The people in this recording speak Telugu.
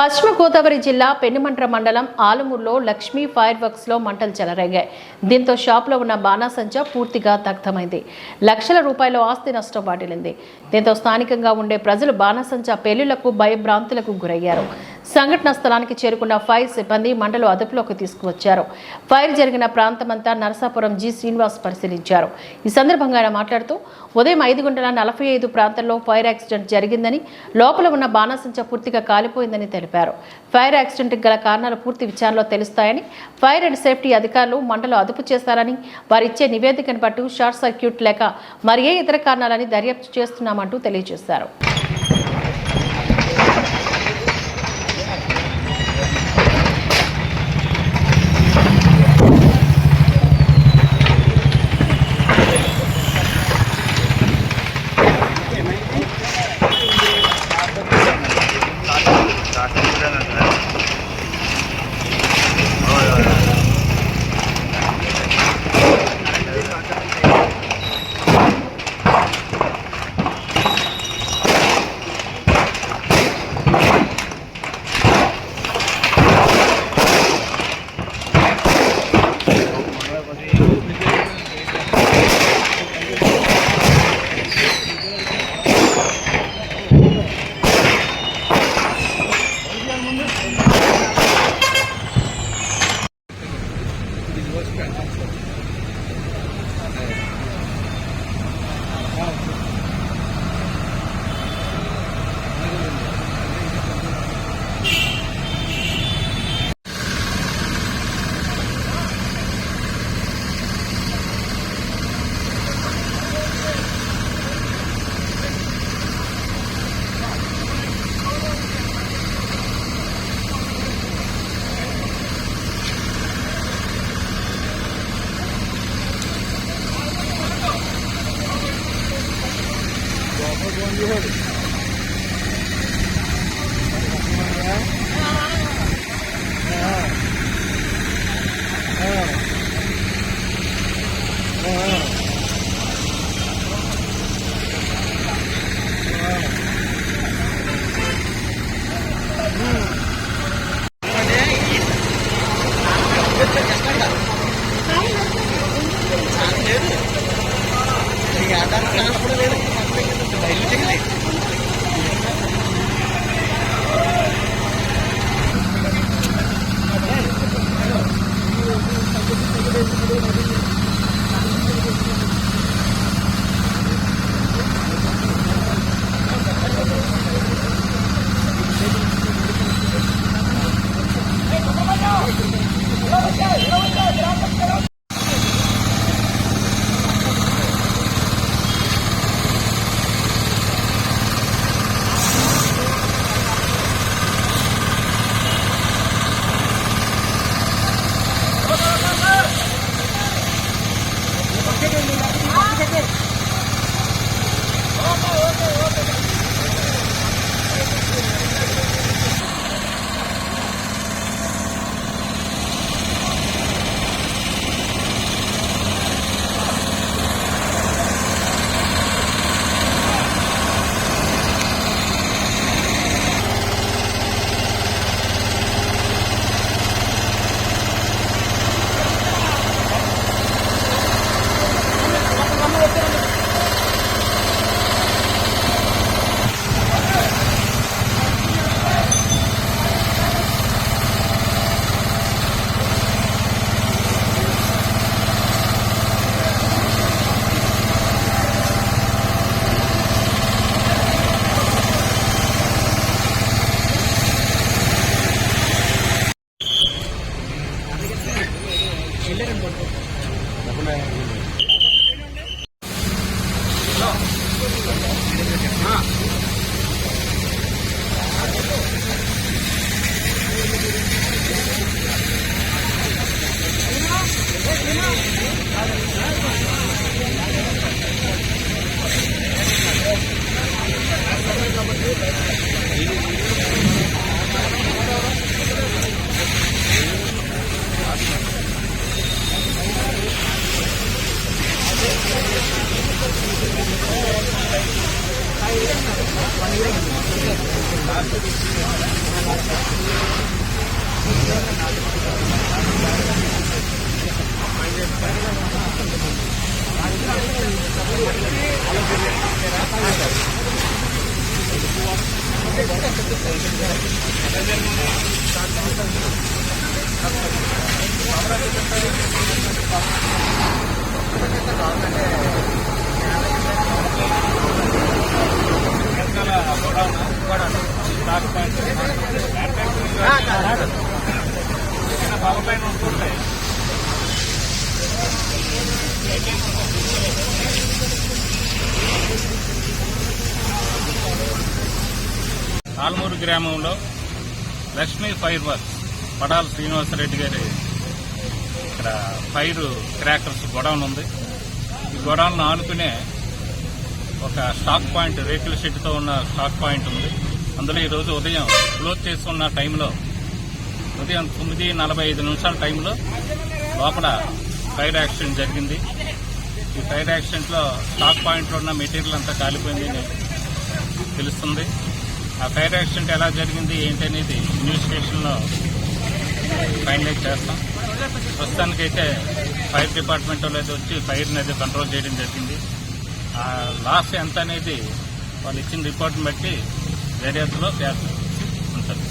పశ్చిమ గోదావరి జిల్లా పెనుమంట్ర మండలం ఆలమూరులో లక్ష్మీ ఫైర్ వర్క్స్ లో మంటలు చెలరేగాయి. దీంతో షాప్లో ఉన్న బాణాసంచా పూర్తిగా దగ్ధమైంది. లక్షల రూపాయల ఆస్తి నష్టం వాటిల్లింది. దీంతో స్థానికంగా ఉండే ప్రజలు బాణాసంచా పేలుళ్లకు భయభ్రాంతులకు గురయ్యారు. సంఘటన స్థలానికి చేరుకున్న ఫైర్ సిబ్బంది మంటలు అదుపులోకి తీసుకువచ్చారు. ఫైర్ జరిగిన ప్రాంతమంతా నరసాపురం జి శ్రీనివాస్ పరిశీలించారు. ఈ సందర్భంగా ఆయన మాట్లాడుతూ ఉదయం 5:45 ప్రాంతంలో ఫైర్ యాక్సిడెంట్ జరిగిందని, లోపల ఉన్న బాణాసంచా పూర్తిగా కాలిపోయిందని తెలిపారు. ఫైర్ యాక్సిడెంట్ గల కారణాలు పూర్తి విచారణలో తెలుస్తాయని, ఫైర్ అండ్ సేఫ్టీ అధికారులు మంటలు అదుపు చేస్తారని, వారిచ్చే నివేదికను బట్టి షార్ట్ సర్క్యూట్ లేక మరి ఏ ఇతర కారణాలని దర్యాప్తు చేస్తున్నామంటూ తెలియజేశారు. ఆల్మూరు గ్రామంలో లక్ష్మీ ఫైర్ వర్క్స్ పడాల శ్రీనివాసరెడ్డి గారి ఇక్కడ ఫైర్ క్రాకర్స్ గొడౌన్ ఉంది. ఈ గొడౌన్ ఆనుకునే ఒక స్టాక్ పాయింట్, రేకుల షెడ్తో ఉన్న స్టాక్ పాయింట్ ఉంది. అందులో ఈరోజు ఉదయం క్లోజ్ చేస్తున్న టైంలో, ఉదయం 9:45 టైంలో లోపల ఫైర్ యాక్సిడెంట్ జరిగింది. ఈ ఫైర్ యాక్సిడెంట్లో స్టాక్ పాయింట్లో ఉన్న మెటీరియల్ అంతా కాలిపోయింది అని తెలుస్తుంది. ఆ ఫైర్ యాక్సిడెంట్ ఎలా జరిగింది ఏంటి అనేది ఇన్వెస్టిగేషన్లో ఫైనలైజ్ చేస్తాం. ప్రస్తుతానికైతే ఫైర్ డిపార్ట్మెంట్ వాళ్ళు అయితే వచ్చి ఫైర్ని అయితే కంట్రోల్ చేయడం జరిగింది. ఆ లాస్ ఎంత అనేది వాళ్ళు ఇచ్చిన రిపోర్ట్ని బట్టి దర్యాప్తులో ఉంటుంది.